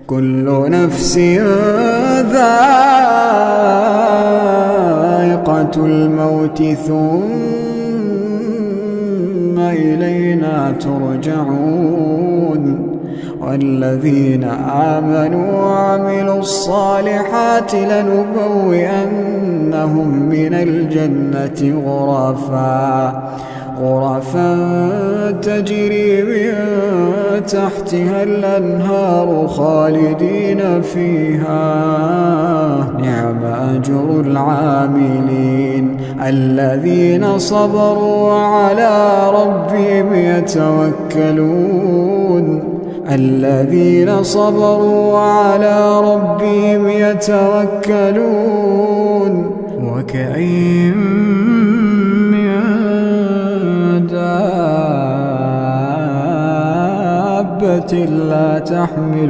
كل نفس ذائقة الموت ثم إلينا ترجعون والذين آمنوا وعملوا الصالحات لنبوئنهم من الجنة غرفا تجري من تحتها الأنهار خالدين فيها نعم أجر العاملين الذين صبروا وعلى ربهم يتوكلون وكأين من دابة لا تحمل